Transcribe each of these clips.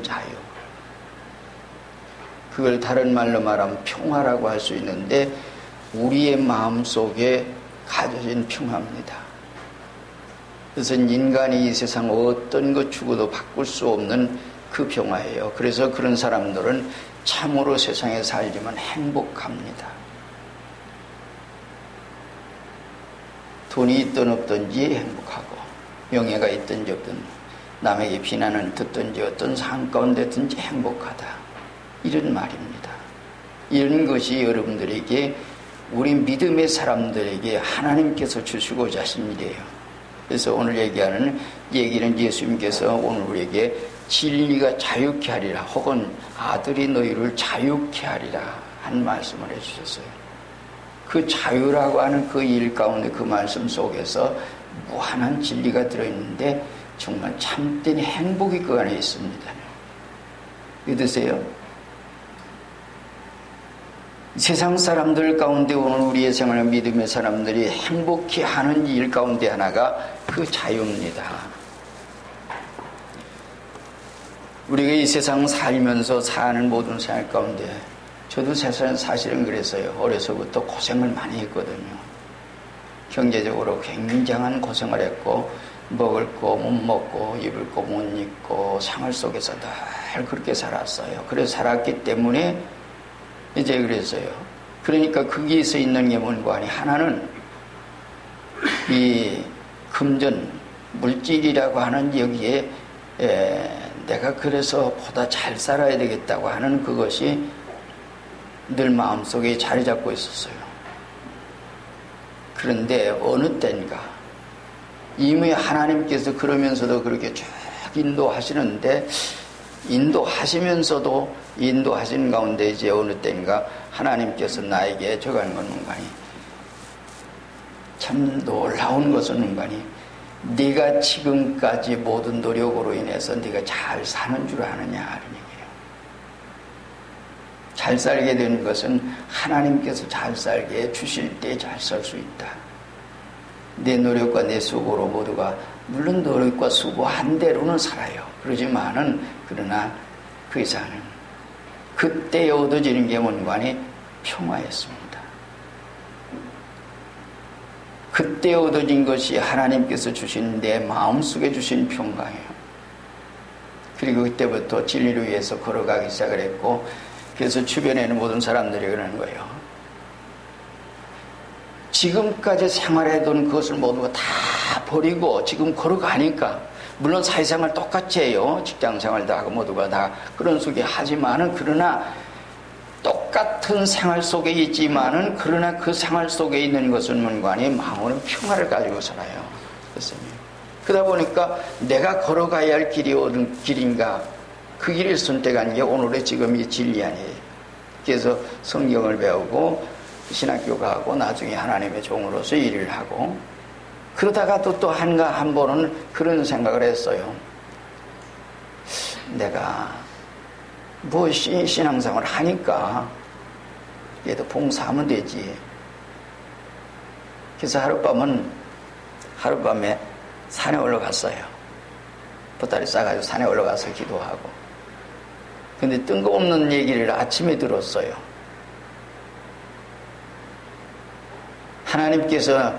자유. 그걸 다른 말로 말하면 평화라고 할 수 있는데 우리의 마음속에 가져진 평화입니다. 그것은 인간이 이 세상 어떤 것 주고도 바꿀 수 없는 그 평화예요. 그래서 그런 사람들은 참으로 세상에 살지만 행복합니다. 돈이 있든 없든지 행복하고, 명예가 있든지 없든, 남에게 비난을 듣든지 어떤 상황 가운데든지 행복하다, 이런 말입니다. 이런 것이 여러분들에게, 우리 믿음의 사람들에게 하나님께서 주시고자 하신 일이에요. 그래서 오늘 얘기하는 얘기는 예수님께서 오늘 우리에게 진리가 자유케 하리라, 혹은 아들이 너희를 자유케 하리라 한 말씀을 해주셨어요. 그 자유라고 하는 그 일 가운데, 그 말씀 속에서 무한한 진리가 들어있는데 정말 참된 행복이 그 안에 있습니다. 믿으세요? 세상 사람들 가운데 오늘 우리의 생활을 믿음의 사람들이 행복히 하는 일 가운데 하나가 그 자유입니다. 우리가 이 세상 살면서 사는 모든 생활 가운데, 저도 사실은 그랬어요. 어려서부터 고생을 많이 했거든요. 경제적으로 굉장한 고생을 했고, 먹을 거 못 먹고 입을 거 못 입고 생활 속에서 늘 그렇게 살았어요. 그래서 살았기 때문에 이제 그랬어요. 그러니까 거기에서 있는 게 뭔가, 하나는 이 금전 물질이라고 하는 여기에 내가 그래서 보다 잘 살아야 되겠다고 하는 그것이 늘 마음속에 자리 잡고 있었어요. 그런데 어느 때인가 이미 하나님께서 그러면서도 그렇게 쭉 인도하시는데, 인도하시는 가운데 이제 어느 때인가 하나님께서 나에게 적하는 건 뭔가니, 참 놀라운 것은 뭔가니, 네가 지금까지 모든 노력으로 인해서 네가 잘 사는 줄 아느냐 하는 얘기예요. 잘 살게 되는 것은 하나님께서 잘 살게 해주실 때 잘 살 수 있다. 내 노력과 내 수고로 모두가, 물론 노력과 수고 한 대로는 살아요. 그러나 그 이상은 그때 얻어지는 게 뭔가니 평화였습니다. 그때 얻어진 것이 하나님께서 주신 내 마음속에 주신 평강이에요. 그리고 그때부터 진리를 위해서 걸어가기 시작을 했고, 그래서 주변에 있는 모든 사람들이 그러는 거예요. 지금까지 생활해둔 그것을 모두 다 버리고 지금 걸어가니까, 물론 사회생활 똑같이 해요. 직장생활도 하고 모두가 다 그런 속에 하지만은, 그러나 똑같은 생활 속에 있지만은, 그러나 그 생활 속에 있는 것은 뭔가 아니 마음은 평화를 가지고 살아요. 그렇습니다. 그러다 보니까 내가 걸어가야 할 길이 어느 길인가, 그 길을 선택한 게 오늘의 지금 이 진리 아니에요. 그래서 성경을 배우고 신학교 가고 나중에 하나님의 종으로서 일을 하고, 그러다가 또 한 번은 그런 생각을 했어요. 내가 뭐 신앙생활을 하니까 얘도 봉사하면 되지. 그래서 하룻밤에 산에 올라갔어요. 보따리 싸가지고 산에 올라가서 기도하고. 근데 뜬금없는 얘기를 아침에 들었어요. 하나님께서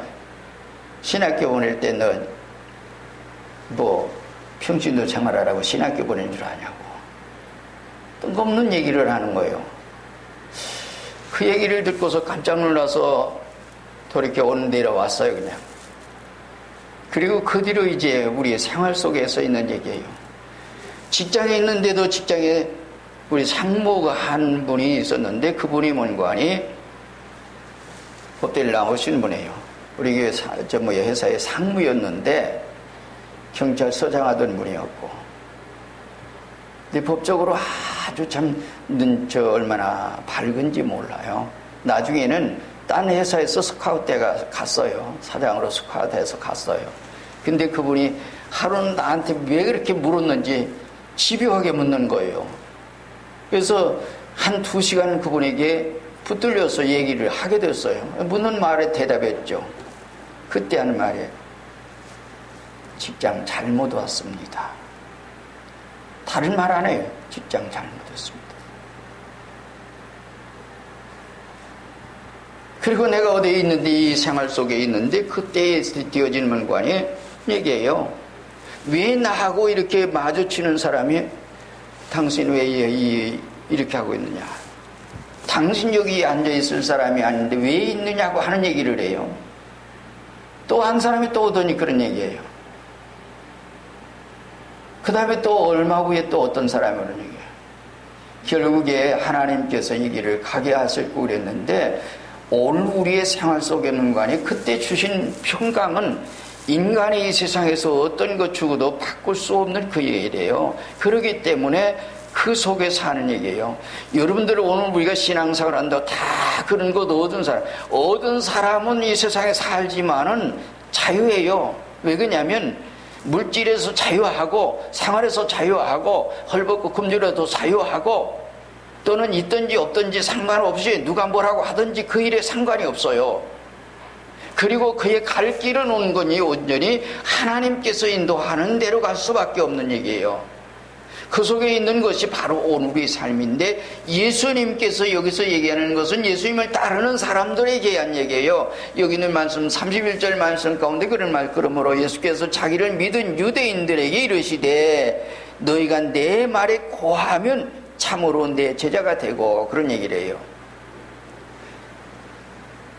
신학교 보낼 때 너 뭐 평신도 생활하라고 신학교 보낸 줄 아냐고 뜬금없는 얘기를 하는 거예요. 그 얘기를 듣고서 깜짝 놀라서 돌이켜 내려왔어요, 그냥. 그리고 그 뒤로 이제 우리의 생활 속에 서 있는 얘기예요. 직장에 있는데도 직장에 우리 상무가 한 분이 있었는데, 그분이 뭔가 하니 법대를 나오신 분이에요. 우리 교회 회사의 상무였는데 경찰서장 하던 분이었고, 근데 법적으로 아주 참 얼마나 밝은지 몰라요. 나중에는 딴 회사에서 스카우트가 갔어요. 사장으로 스카우트해서 갔어요. 근데 그분이 하루는 나한테 왜 그렇게 물었는지 집요하게 묻는 거예요. 그래서 한 2시간 그분에게 붙들려서 얘기를 하게 됐어요. 묻는 말에 대답했죠. 그때 하는 말이, 직장 잘못 왔습니다. 다 다른 말 안 해요. 직장 잘못했습니다. 그리고 내가 어디에 있는데, 이 생활 속에 있는데 그때에 되어진 문관이 얘기해요. 왜 나하고 이렇게 마주치는 사람이 당신 왜 이렇게 하고 있느냐, 당신 여기 앉아있을 사람이 아닌데 왜 있느냐고 하는 얘기를 해요. 또 한 사람이 또 오더니 그런 얘기예요. 그 다음에 또 얼마 후에 또 어떤 사람이 오는 얘기예요. 결국에 하나님께서 이 길을 가게 하실 거 그랬는데, 오늘 우리의 생활 속에 있는 거 아니, 그때 주신 평강은 인간이 이 세상에서 어떤 것 주고도 바꿀 수 없는 그 얘기래요. 그렇기 때문에 그 속에 사는 얘기예요. 여러분들 오늘 우리가 신앙생활 한다고 다 그런 것 얻은 사람은 이 세상에 살지만은 자유예요. 왜 그러냐면 물질에서 자유하고 생활에서 자유하고 헐벗고 금줄에도 자유하고, 또는 있든지 없든지 상관없이 누가 뭐라고 하든지 그 일에 상관이 없어요. 그리고 그의 갈 길은 온전히 하나님께서 인도하는 대로 갈 수밖에 없는 얘기예요. 그 속에 있는 것이 바로 오늘의 삶인데, 예수님께서 여기서 얘기하는 것은 예수님을 따르는 사람들에게 대한 얘기예요. 여기 있는 말씀 31절 말씀 가운데 그런 말, 그러므로 예수께서 자기를 믿은 유대인들에게 이르시되 너희가 내 말에 고하면 참으로 내 제자가 되고, 그런 얘기를 해요.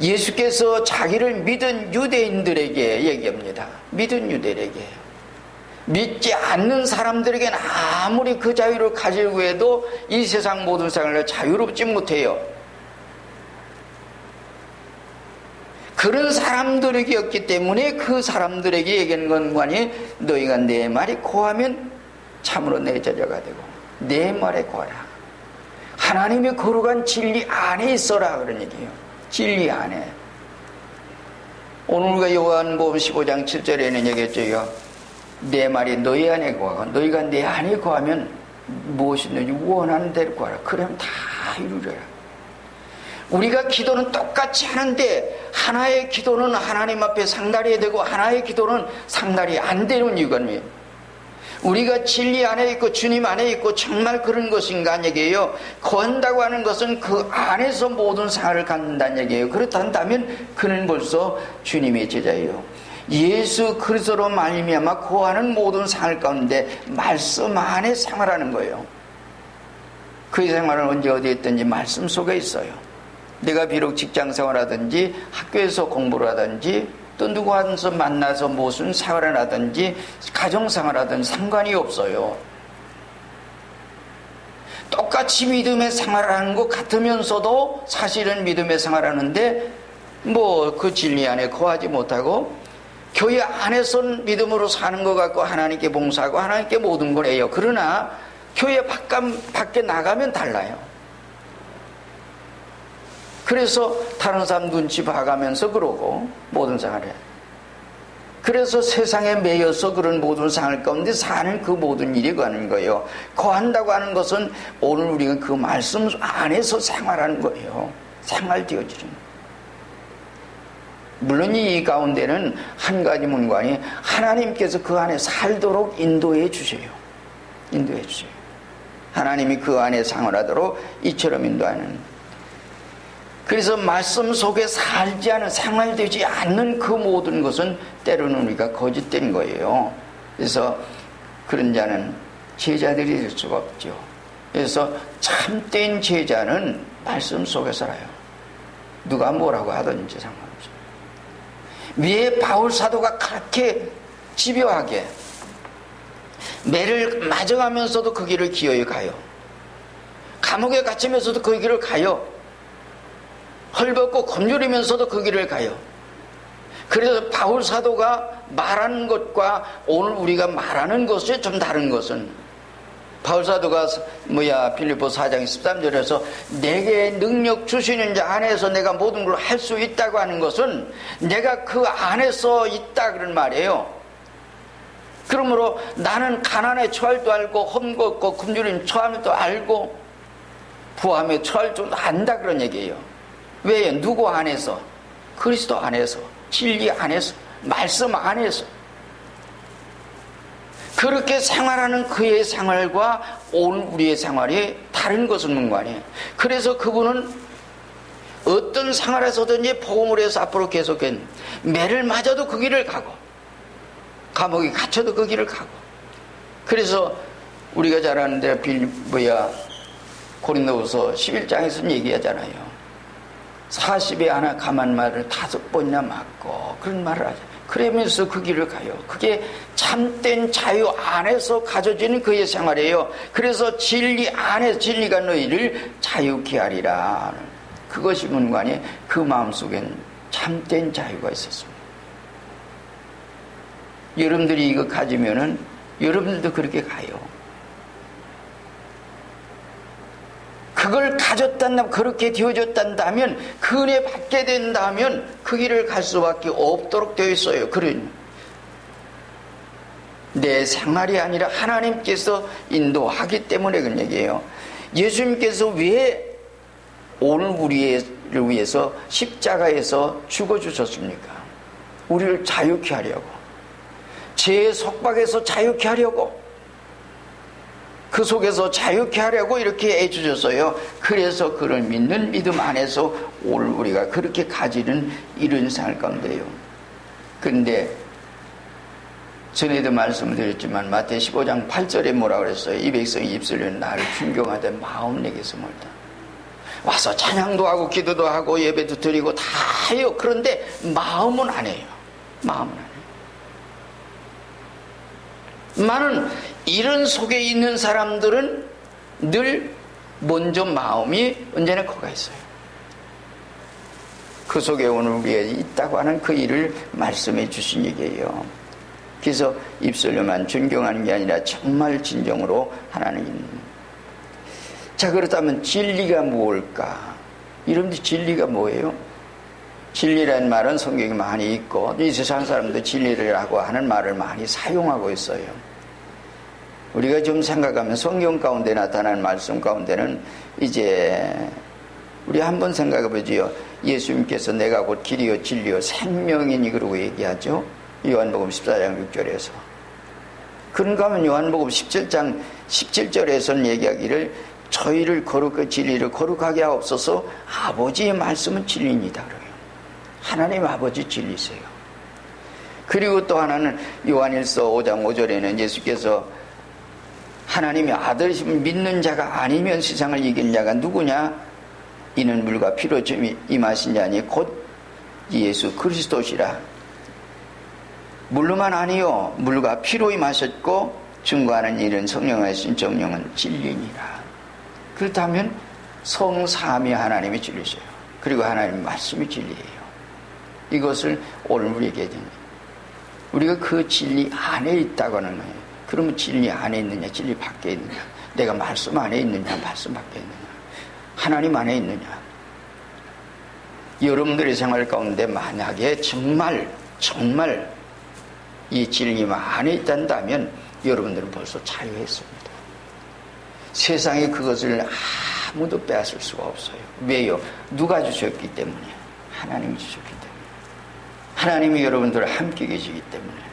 예수께서 자기를 믿은 유대인들에게 얘기합니다. 믿은 유대인에게. 믿지 않는 사람들에게는 아무리 그 자유를 가지려고 해도 이 세상 모든 생활을 자유롭지 못해요. 그런 사람들에게였기 때문에 그 사람들에게 얘기하는 건관이 너희가 내 말이 고하면 참으로 내 제자가 되고, 내 말에 고하라. 하나님의 거룩한 진리 안에 있어라, 그런 얘기예요. 진리 안에. 오늘 우리가 요한복음 15장 7절에는 얘기했죠. 내 말이 너희 안에 거하고 너희가 내 안에 거하면 무엇이든지 원하는 대로 구하라. 그러면 다 이루려라. 우리가 기도는 똑같이 하는데 하나의 기도는 하나님 앞에 상달해야 되고 하나의 기도는 상달이 안 되는 이유가 뭐예요? 우리가 진리 안에 있고 주님 안에 있고 정말 그런 것인가 얘기예요. 거한다고 하는 것은 그 안에서 모든 생활을 갖는다는 얘기예요. 그렇다면 그는 벌써 주님의 제자예요. 예수 그리스도로 말미암아 거하는 모든 생활 가운데 말씀 안에 생활하는 거예요. 그 생활은 언제 어디에 있든지 말씀 속에 있어요. 내가 비록 직장 생활하든지 학교에서 공부를 하든지 또 누구한테 만나서 무슨 생활을 하든지 가정생활하든지 상관이 없어요. 똑같이 믿음의 생활을 하는 것 같으면서도 사실은 믿음의 생활하는데 그 진리 안에 거하지 못하고 교회 안에서는 믿음으로 사는 것 같고 하나님께 봉사하고 하나님께 모든 걸 해요. 그러나 교회 밖에 나가면 달라요. 그래서 다른 사람 눈치 봐가면서 그러고 모든 생활을 해요. 그래서 세상에 매여서 그런 모든 생활 가운데 사는 그 모든 일이 가는 거예요. 거한다고 하는 것은 오늘 우리가 그 말씀 안에서 생활하는 거예요. 생활되어지는 거예요. 물론 이 가운데는 한 가지 문관이 하나님께서 그 안에 살도록 인도해 주세요. 인도해 주세요. 하나님이 그 안에 생활하도록 이처럼 인도하는. 그래서 말씀 속에 살지 않은, 생활되지 않는 그 모든 것은 때로는 우리가 거짓된 거예요. 그래서 그런 자는 제자들이 될 수가 없죠. 그래서 참된 제자는 말씀 속에 살아요. 누가 뭐라고 하든지 상관없어요. 왜 바울 사도가 그렇게 집요하게 매를 맞아가면서도 그 길을 기어이 가요? 감옥에 갇히면서도 그 길을 가요? 헐벗고 곤졸이면서도 그 길을 가요. 그래서 바울 사도가 말하는 것과 오늘 우리가 말하는 것이 좀 다른 것은, 바울 사도가 빌립보 4장 13절에서 내게 능력 주시는 자 안에서 내가 모든 걸 할 수 있다고 하는 것은 내가 그 안에서 있다 그런 말이에요. 그러므로 나는 가난에 처할 줄 알고 험겁고 굶주림 처함을 또 알고 부함에 처할 줄도 안다 그런 얘기예요. 왜? 누구 안에서? 그리스도 안에서, 진리 안에서, 말씀 안에서. 그렇게 생활하는 그의 생활과 오늘 우리의 생활이 다른 것은 문관이에요. 그래서 그분은 어떤 생활에서든지 복음을 해서 앞으로 계속해 매를 맞아도 그 길을 가고 감옥에 갇혀도 그 길을 가고. 그래서 우리가 잘 아는 대로 고린도후서 11장에서는 얘기하잖아요. 40에 하나 감한 말을 5번이나 맞고 그런 말을 하죠. 그러면서 그 길을 가요. 그게 참된 자유 안에서 가져지는 그의 생활이에요. 그래서 진리 안에 진리가 너희를 자유케 하리라. 그것이 문관에 그 마음속엔 참된 자유가 있었습니다. 여러분들이 이거 가지면은 여러분들도 그렇게 가요. 그걸 가졌단다면, 그렇게 되어졌단다면, 그 은혜 받게 된다면 그 길을 갈 수밖에 없도록 되어 있어요. 그러니 내 생활이 아니라 하나님께서 인도하기 때문에 그런 얘기예요. 예수님께서 왜 오늘 우리를 위해서 십자가에서 죽어주셨습니까? 우리를 자유케 하려고, 죄의 속박에서 자유케 하려고, 그 속에서 자유케 하려고 이렇게 해주셨어요. 그래서 그를 믿는 믿음 안에서 오늘 우리가 그렇게 가지는 이런 생활 가운데요. 그런데 전에도 말씀을 드렸지만 마태 15장 8절에 뭐라 그랬어요? 이 백성이 입술로 나를 존경하되 마음 내게서 멀다. 와서 찬양도 하고 기도도 하고 예배도 드리고 다 해요. 그런데 마음은 안 해요. 마음은 안 해요. 많은 이런 속에 있는 사람들은 늘 먼저 마음이 언제나 거가 있어요. 그 속에 오늘 우리에 있다고 하는 그 일을 말씀해 주신 얘기예요. 그래서 입술로만 존경하는 게 아니라 정말 진정으로 하나님. 자, 그렇다면 진리가 뭘까? 여러분들 진리가 뭐예요? 진리라는 말은 성경에 많이 있고 이 세상 사람도 진리라고 하는 말을 많이 사용하고 있어요. 우리가 좀 생각하면 성경 가운데 나타나는 말씀 가운데는 이제 우리 한번 생각해 보지요. 예수님께서 내가 곧 길이요 진리요 생명이니 그러고 얘기하죠. 요한복음 14장 6절에서. 그런가 하면 요한복음 17장 17절에서는 얘기하기를 저희를 거룩한 진리를 거룩하게 하옵소서. 아버지의 말씀은 진리입니다. 그래요. 하나님 아버지 진리세요. 그리고 또 하나는 요한일서 5장 5절에는 예수께서 하나님의 아들이심을 믿는 자가 아니면 세상을 이긴 자가 누구냐? 이는 물과 피로 임하신 자니 곧 예수 그리스도시라. 물로만 아니요 물과 피로 임하셨고 증거하는 일은 성령하신 정령은 진리니라. 그렇다면 성삼위 하나님이 진리세요. 그리고 하나님의 말씀이 진리예요. 이것을 오늘 우리에게 우리가 그 진리 안에 있다고 하는 거예요. 그러면 진리 안에 있느냐 진리 밖에 있느냐, 내가 말씀 안에 있느냐 말씀 밖에 있느냐, 하나님 안에 있느냐. 여러분들의 생활 가운데 만약에 정말 이 진리만 안에 있단다면 여러분들은 벌써 자유했습니다. 세상에 그것을 아무도 빼앗을 수가 없어요. 왜요? 누가 주셨기 때문에. 하나님이 주셨기 때문에. 하나님이 여러분들과 함께 계시기 때문에.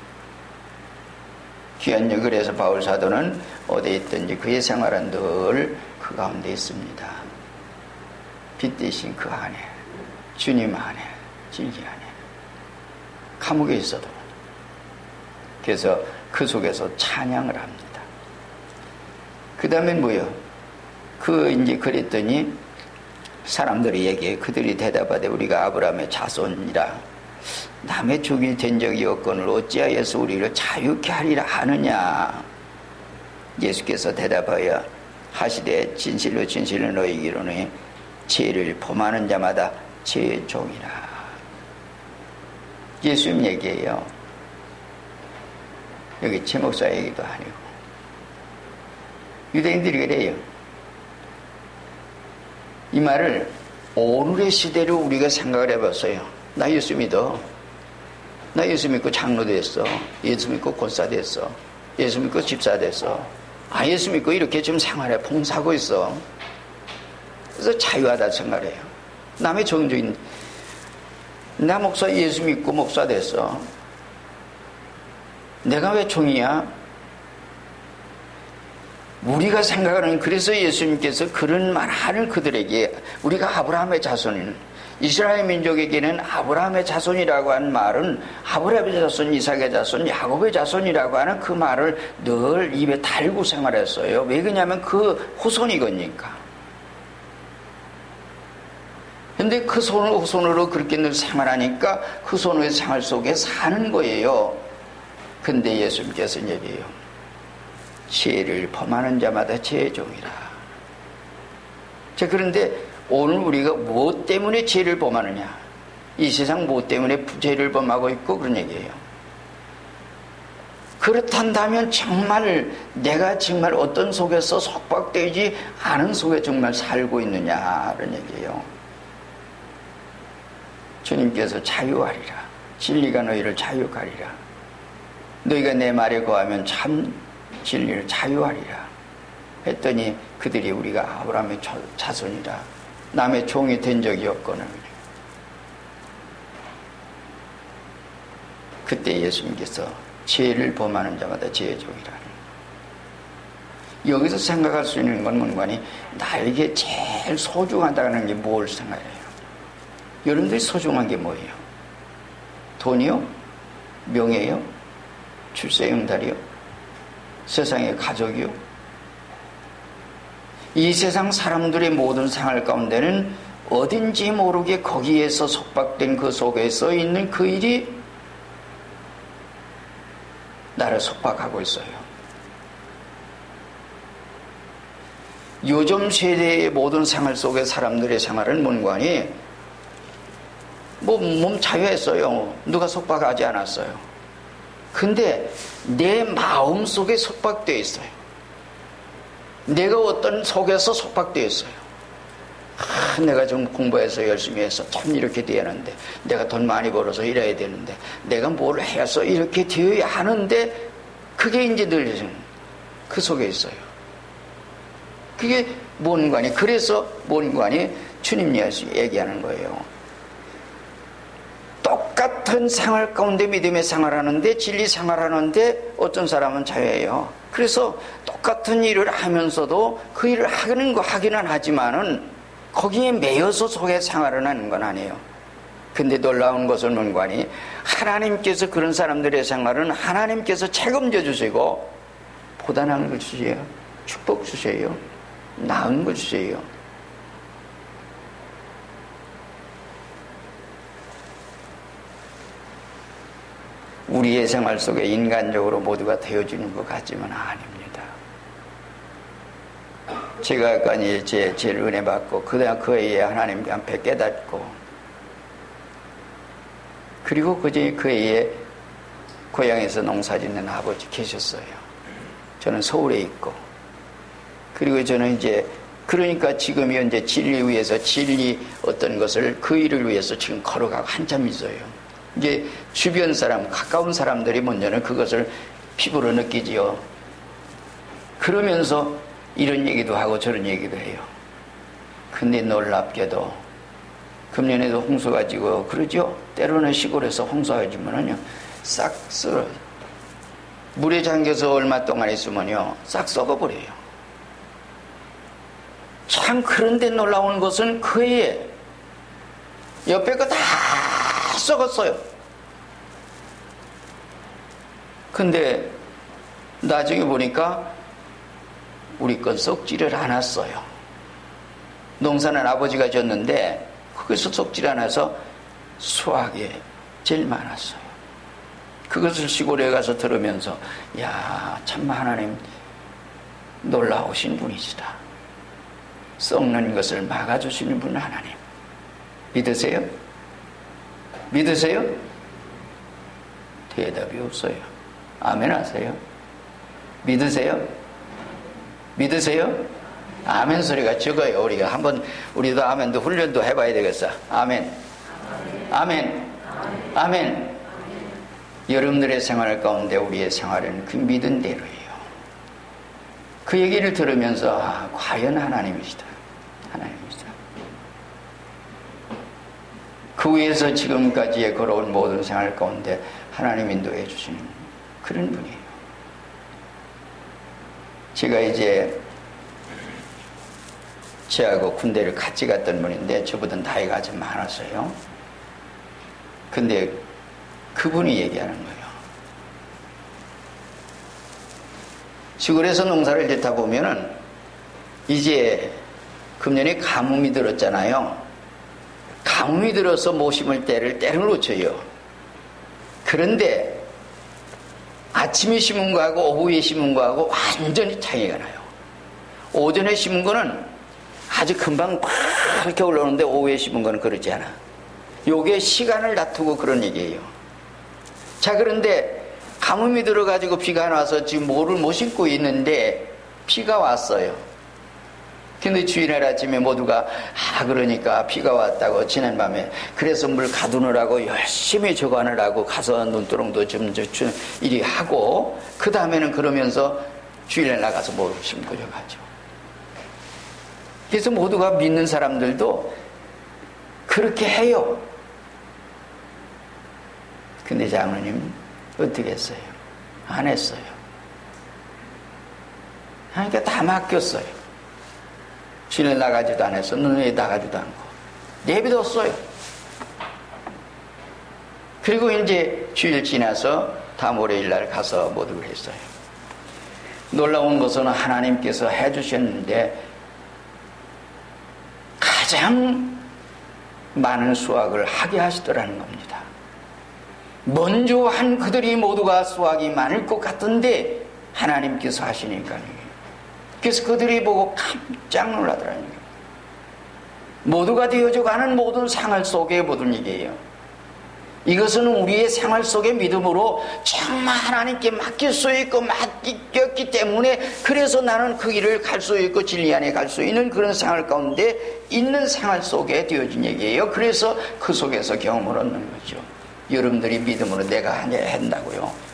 귀한 그래서 바울 사도는 어디에 있든지 그의 생활은 늘 그 가운데 있습니다. 빛 대신 그 안에, 주님 안에, 진리 안에. 감옥에 있어도. 그래서 그 속에서 찬양을 합니다. 그 다음에 뭐요? 이제 그랬더니 사람들이 얘기해. 그들이 대답하되 우리가 아브라함의 자손이라 남의 종이 된 적이 없거늘 어찌하여서 우리를 자유케 하리라 하느냐. 예수께서 대답하여 하시되 진실로 진실로 너희에게 이르노니 죄를 범하는 자마다 죄의 종이라. 예수님 얘기예요. 여기 최 목사 얘기도 아니고. 유대인들이 그래요. 이 말을 오늘의 시대로 우리가 생각을 해봤어요. 나 예수 믿어. 나 예수 믿고 장로 됐어. 예수 믿고 권사 됐어. 예수 믿고 집사 됐어. 예수 믿고 이렇게 지금 생활해 봉사하고 있어. 그래서 자유하다 생각해요. 남의 종주인 나 목사 예수 믿고 목사 됐어. 내가 왜 종이야? 우리가 생각하는, 그래서 예수님께서 그런 말을 그들에게, 우리가 아브라함의 자손인, 이스라엘 민족에게는 아브라함의 자손이라고 하는 말은 아브라함의 자손, 이삭의 자손, 야곱의 자손이라고 하는 그 말을 늘 입에 달고 생활했어요. 왜 그러냐면 그 후손이거니까. 근데 그 후손으로 그렇게 늘 생활하니까 그 후손의 생활 속에 사는 거예요. 근데 예수님께서 얘기해요. 죄를 범하는 자마다 죄의 종이라. 자, 그런데 오늘 우리가 무엇 때문에 죄를 범하느냐? 이 세상 무엇 때문에 죄를 범하고 있고 그런 얘기예요. 그렇단다면 정말 내가 정말 어떤 속에서 속박되지 않은 속에 정말 살고 있느냐 그런 얘기예요. 주님께서 자유하리라. 진리가 너희를 자유하리라. 너희가 내 말에 거하면 참 진리를 자유하리라 했더니 그들이 우리가 아브라함의 자손이라 남의 종이 된 적이 없거늘. 그때 예수님께서 죄를 범하는 자마다 죄의 종이라. 여기서 생각할 수 있는 건 뭔가니 나에게 제일 소중하다는 게 뭘 생각해요? 여러분들이 소중한 게 뭐예요? 돈이요? 명예요? 출세응달이요? 세상의 가족이요? 이 세상 사람들의 모든 생활 가운데는 어딘지 모르게 거기에서 속박된 그 속에 써 있는 그 일이 나를 속박하고 있어요. 요즘 세대의 모든 생활 속에 사람들의 생활은 뭔가니 몸 자유했어요. 누가 속박하지 않았어요. 근데 내 마음 속에 속박되어 있어요. 내가 어떤 속에서 속박되어 있어요. 내가 좀 공부해서 열심히 해서 참 이렇게 돼야 하는데, 내가 돈 많이 벌어서 이래야 되는데, 내가 뭘 해서 이렇게 되어야 하는데, 그게 이제 늘 그 속에 있어요. 그게 뭔가니? 그래서 뭔가니? 주님 얘기하는 거예요. 똑같은 생활 가운데 믿음의 생활하는데, 진리 생활하는데 어떤 사람은 자유해요. 그래서 똑같은 일을 하면서도 그 일을 하기는 하지만은 거기에 매여서 속에 생활을 하는 건 아니에요. 근데 놀라운 것은 뭔가니 하나님께서 그런 사람들의 생활은 하나님께서 책임져 주시고 보다 나은 걸 주세요. 축복 주세요. 나은 걸 주세요. 우리의 생활 속에 인간적으로 모두가 되어지는 것 같지만 아닙니다. 제가 아까 제일 은혜 받고 그 해에 하나님 앞에 깨닫고 그리고 그 해에 고향에서 농사 짓는 아버지 계셨어요. 저는 서울에 있고 그리고 저는 이제 그러니까 지금 현재 진리 위해서 진리 어떤 것을 그 일을 위해서 지금 걸어가고 한참 있어요. 이제 주변 사람, 가까운 사람들이 먼저는 그것을 피부로 느끼지요. 그러면서 이런 얘기도 하고 저런 얘기도 해요. 근데 놀랍게도 금년에도 홍수가 지고 그러죠. 때로는 시골에서 홍수가 지면은요 싹 썰어요. 물에 잠겨서 얼마 동안 있으면요 싹 썩어버려요. 참 그런데 놀라운 것은 그 해에 옆에 거 다 썩었어요. 근데 나중에 보니까 우리 건 썩지를 않았어요. 농사는 아버지가 졌는데 거기서 썩질 않아서 수확이 제일 많았어요. 그것을 시골에 가서 들으면서 야, 참 하나님 놀라우신 분이시다. 썩는 것을 막아주시는 분 하나님. 믿으세요? 믿으세요? 대답이 없어요. 아멘 하세요? 믿으세요? 믿으세요? 아멘 소리가 적어요. 우리가 한번 우리도 아멘도 훈련도 해봐야 되겠어. 아멘. 아멘. 아멘. 여러분들의 생활 가운데 우리의 생활은 그 믿은 대로예요. 그 얘기를 들으면서 과연 하나님이시다. 하나님이시다. 그 위에서 지금까지의 걸어온 모든 생활 가운데 하나님 인도해 주시는 그런 분이에요. 제가 이제 저하고 군대를 같이 갔던 분인데 저보다 나이가 좀 많았어요. 근데 그분이 얘기하는 거예요. 시골에서 농사를 짓다 보면은 이제 금년에 가뭄이 들었잖아요. 가뭄이 들어서 못 심을 때를 놓쳐요. 그런데 아침에 심은 거하고 오후에 심은 거하고 완전히 차이가 나요. 오전에 심은 거는 아주 금방 팍 이렇게 올라오는데 오후에 심은 거는 그렇지 않아. 요게 시간을 다투고 그런 얘기예요. 자, 그런데 가뭄이 들어가지고 비가 안 와서 지금 모를 못 심고 있는데 비가 왔어요. 근데 주일날 아침에 모두가 그러니까 비가 왔다고 지난밤에 그래서 물 가두느라고 열심히 저거 하느라고 가서 눈두렁도 좀 이리 하고 그 다음에는 그러면서 주일날 나가서 모를 심고 저 가죠. 그래서 모두가 믿는 사람들도 그렇게 해요. 근데 장로님 어떻게 했어요? 안 했어요. 그러니까 다 맡겼어요. 주일 나가지도 않았어. 눈에 나가지도 않고 내비뒀어요. 그리고 이제 주일 지나서 다음 월요일날 가서 모두를 했어요. 놀라운 것은 하나님께서 해주셨는데 가장 많은 수확을 하게 하시더라는 겁니다. 먼저 한 그들이 모두가 수확이 많을 것 같은데 하나님께서 하시니까요. 그래서 그들이 보고 깜짝 놀라더라는 거예요. 모두가 되어져가는 모든 생활 속의 모든 얘기예요. 이것은 우리의 생활 속의 믿음으로 정말 하나님께 맡길 수 있고 맡겼기 때문에 그래서 나는 그 길을 갈 수 있고 진리 안에 갈 수 있는 그런 생활 가운데 있는 생활 속에 되어진 얘기예요. 그래서 그 속에서 경험을 얻는 거죠. 여러분들이 믿음으로 내가 한다고요.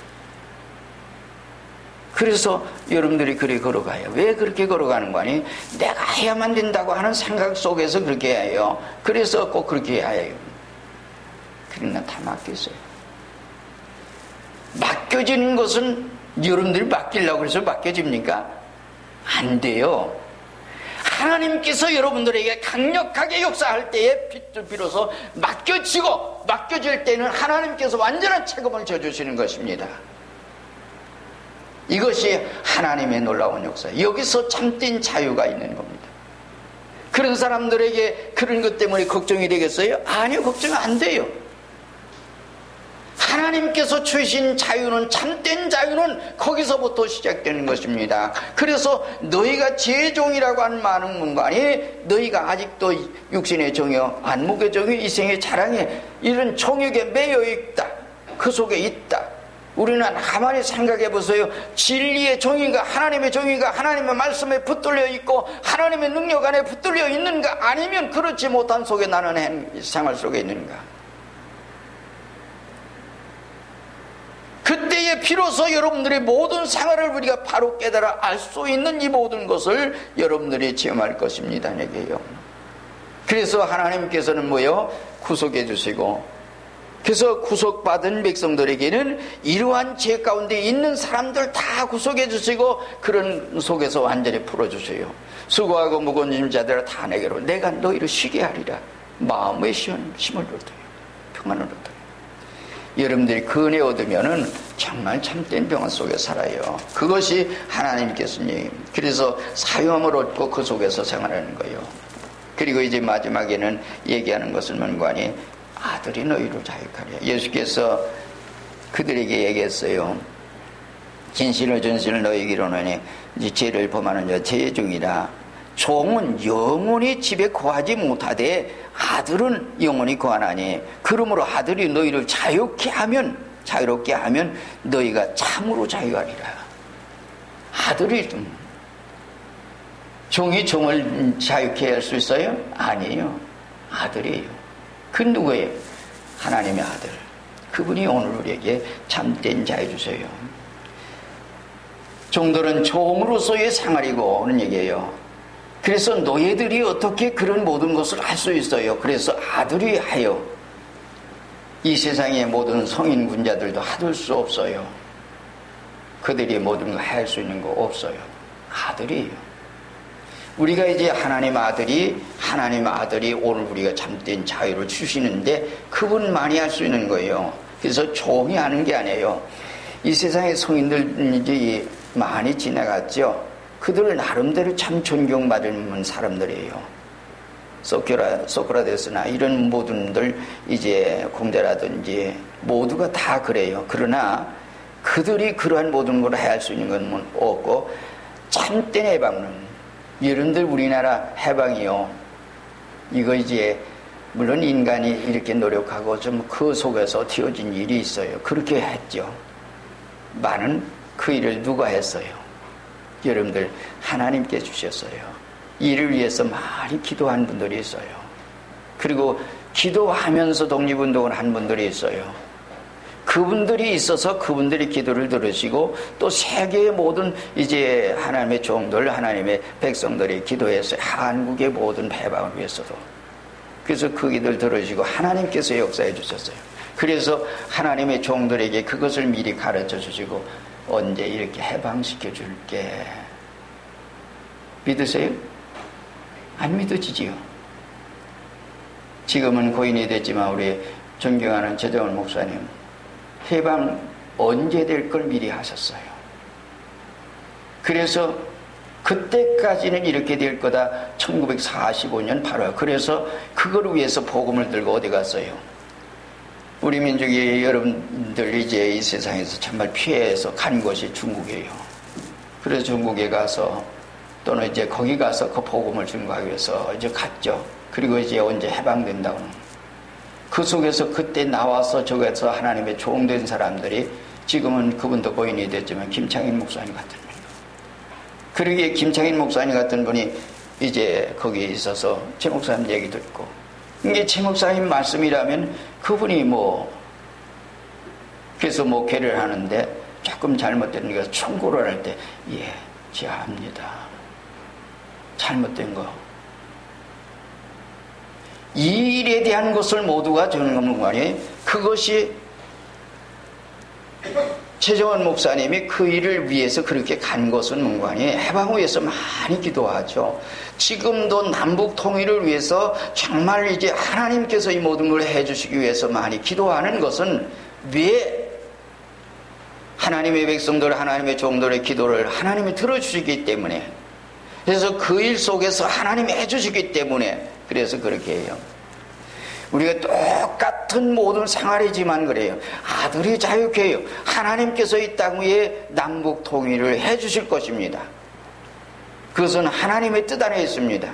그래서 여러분들이 그렇게 걸어가요. 왜 그렇게 걸어가는 거 아니? 내가 해야만 된다고 하는 생각 속에서 그렇게 해요. 그래서 꼭 그렇게 해요. 그러나 다 맡겼어요. 맡겨지는 것은 여러분들이 맡기려고 해서 맡겨집니까? 안 돼요. 하나님께서 여러분들에게 강력하게 역사할 때에 비로소 맡겨질 때는 하나님께서 완전한 책임을 져주시는 것입니다. 이것이 하나님의 놀라운 역사. 여기서 참된 자유가 있는 겁니다. 그런 사람들에게 그런 것 때문에 걱정이 되겠어요? 아니요, 걱정 안 돼요. 하나님께서 주신 자유는, 참된 자유는 거기서부터 시작되는 것입니다. 그래서 너희가 제 종이라고 하는 많은 문관이 너희가 아직도 육신의 종이요 안목의 종이 이생의 자랑에 이런 종에게 매여 있다. 그 속에 있다. 우리는 가만히 생각해 보세요. 진리의 종인가 하나님의 종인가 하나님의 말씀에 붙들려 있고 하나님의 능력 안에 붙들려 있는가 아니면 그렇지 못한 속에 나는 생활 속에 있는가. 그때에 비로소 여러분들의 모든 생활을 우리가 바로 깨달아 알 수 있는 이 모든 것을 여러분들이 체험할 것입니다. 얘기해요. 그래서 하나님께서는 뭐요? 구속해 주시고 그래서 구속받은 백성들에게는 이러한 죄 가운데 있는 사람들 다 구속해 주시고 그런 속에서 완전히 풀어주세요. 수고하고 무거운 짐 자들아 다 내게로 내가 너희를 쉬게 하리라. 마음의 힘을 얻어요. 평안을 얻어요. 여러분들이 그 은혜 얻으면은 정말 참된 평안 속에 살아요. 그것이 하나님께서는 그래서 사용함을 얻고 그 속에서 생활하는 거예요. 그리고 이제 마지막에는 얘기하는 것은 뭔가니 아들이 너희를 자유하리라. 예수께서 그들에게 얘기했어요. 진실을 너희에게 이르노니 이제 죄를 범하는 자 죄의 종이라. 종은 영원히 집에 거하지 못하되 아들은 영원히 거하나니 그러므로 아들이 너희를 자유롭게 하면 너희가 참으로 자유하리라. 아들이 종이 종을 자유케 할 수 있어요? 아니에요. 아들이에요. 그 누구예요? 하나님의 아들. 그분이 오늘 우리에게 참된 자유 주세요. 종들은 종으로서의 생활이고 하는 얘기예요. 그래서 노예들이 어떻게 그런 모든 것을 할 수 있어요? 그래서 아들이 하여 이 세상의 모든 성인 군자들도 하들 수 없어요. 그들이 모든 걸 할 수 있는 거 없어요. 아들이에요. 우리가 이제 하나님 아들이 오늘 우리가 참된 자유를 주시는데 그분만이 할 수 있는 거예요. 그래서 종이 하는 게 아니에요. 이 세상의 성인들 이제 많이 지나갔죠. 그들 나름대로 참 존경받는 사람들이에요. 소크라테스나 이런 모든들 이제 공자라든지 모두가 다 그래요. 그러나 그들이 그러한 모든 걸 해야 할 수 있는 건 없고 참된 해방은 여러분들 우리나라 해방이요. 이거 이제 물론 인간이 이렇게 노력하고 좀 그 속에서 튀어진 일이 있어요. 그렇게 했죠. 많은 그 일을 누가 했어요? 여러분들 하나님께 주셨어요. 이를 위해서 많이 기도한 분들이 있어요. 그리고 기도하면서 독립운동을 한 분들이 있어요. 그분들이 있어서 그분들이 기도를 들으시고 또 세계의 모든 이제 하나님의 종들, 하나님의 백성들이 기도했어요. 한국의 모든 해방을 위해서도. 그래서 그 기도를 들으시고 하나님께서 역사해 주셨어요. 그래서 하나님의 종들에게 그것을 미리 가르쳐 주시고 언제 이렇게 해방시켜 줄게. 믿으세요? 안 믿어지지요. 지금은 고인이 됐지만 우리 존경하는 최정원 목사님 해방 언제 될 걸 미리 하셨어요. 그래서 그때까지는 이렇게 될 거다. 1945년 8월. 그래서 그걸 위해서 복음을 들고 어디 갔어요? 우리 민족이 여러분들 이제 이 세상에서 정말 피해서 간 곳이 중국이에요. 그래서 중국에 가서 또는 이제 거기 가서 그 복음을 전가하기 위해서 이제 갔죠. 그리고 이제 언제 해방된다고. 그 속에서 그때 나와서 저기서 하나님의 종된 사람들이 지금은 그분도 고인이 됐지만 김창인 목사님 같은 분. 그러기에 김창인 목사님 같은 분이 이제 거기에 있어서 최 목사님 얘기도 있고 이게 최 목사님 말씀이라면 그분이 그래서 목회를 하는데 조금 잘못된 거 청구를 할 때 예, 제압니다. 잘못된 거. 이 일에 대한 것을 모두가 저는 말이에요. 그것이 최정원 목사님이 그 일을 위해서 그렇게 간 것은 뭔가 아니에요. 해방을 위해서 많이 기도하죠. 지금도 남북 통일을 위해서 정말 이제 하나님께서 이 모든 걸 해주시기 위해서 많이 기도하는 것은 왜 하나님의 백성들, 하나님의 종들의 기도를 하나님이 들어주시기 때문에 그래서 그 일 속에서 하나님이 해주시기 때문에 그래서 그렇게 해요. 우리가 똑같은 모든 생활이지만 그래요. 아들이 자유케 해요. 하나님께서 이 땅 위에 남북 통일을 해주실 것입니다. 그것은 하나님의 뜻 안에 있습니다.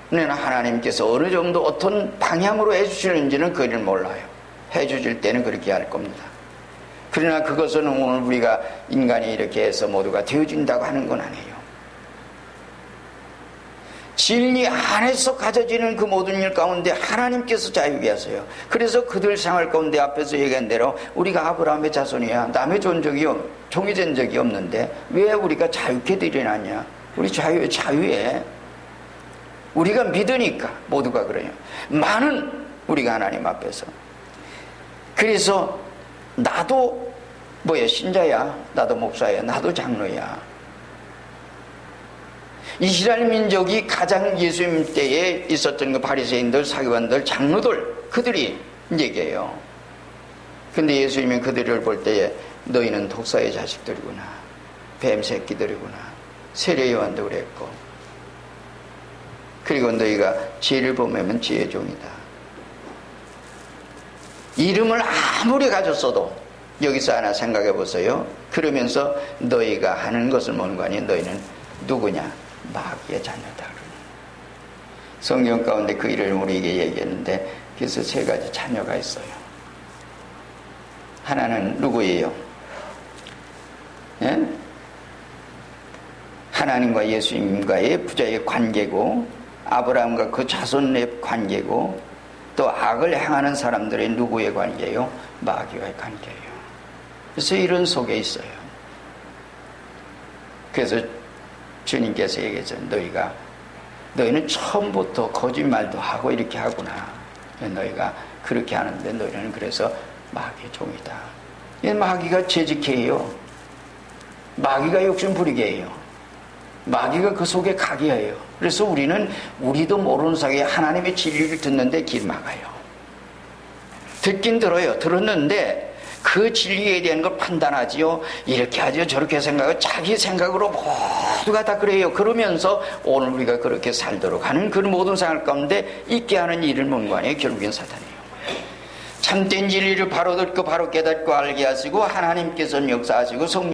그러나 하나님께서 어느 정도 어떤 방향으로 해주시는지는 그를 몰라요. 해주실 때는 그렇게 할 겁니다. 그러나 그것은 오늘 우리가 인간이 이렇게 해서 모두가 되어진다고 하는 건 아니에요. 진리 안에서 가져지는 그 모든 일 가운데 하나님께서 자유케 하세요. 그래서 그들 생활 가운데 앞에서 얘기한 대로 우리가 아브라함의 자손이야. 남의 종이 된 적이 없는데 왜 우리가 자유케 되려느냐. 우리 자유에 우리가 믿으니까 모두가 그래요. 많은 우리가 하나님 앞에서. 그래서 나도 신자야. 나도 목사야. 나도 장로야. 이스라엘 민족이 가장 예수님 때에 있었던 그 바리새인들, 사기관들, 장로들 그들이 얘기해요. 근데 예수님은 그들을 볼 때에 너희는 독사의 자식들이구나. 뱀 새끼들이구나. 세례요한도 그랬고 그리고 너희가 죄를 범하면 죄의 종이다. 이름을 아무리 가졌어도 여기서 하나 생각해 보세요. 그러면서 너희가 하는 것을 뭔가 아니 너희는 누구냐? 마귀의 자녀다. 성경 가운데 그 일을 우리에게 얘기했는데 그래서 세 가지 자녀가 있어요. 하나는 누구예요? 예? 하나님과 예수님과의 부자의 관계고 아브라함과 그 자손의 관계고 또 악을 행하는 사람들의 누구의 관계예요? 마귀와의 관계예요. 그래서 이런 속에 있어요. 그래서 주님께서 얘기했죠. 너희는 처음부터 거짓말도 하고 이렇게 하구나. 너희가 그렇게 하는데 너희는 그래서 마귀의 종이다. 마귀가 재직해 해요. 마귀가 욕심 부리게 해요. 마귀가 그 속에 가게 해요. 그래서 우리도 모르는 사이에 하나님의 진리를 듣는데 길 막아요. 듣긴 들어요. 들었는데 그 진리에 대한 걸 판단하지요. 이렇게 하죠. 저렇게 생각하고 자기 생각으로 모두가 다 그래요. 그러면서 오늘 우리가 그렇게 살도록 하는 그 모든 생활 가운데 있게 하는 일을 문관이에요. 결국엔 사탄이에요. 참된 진리를 바로 듣고 바로 깨닫고 알게 하시고 하나님께서는 역사하시고 성령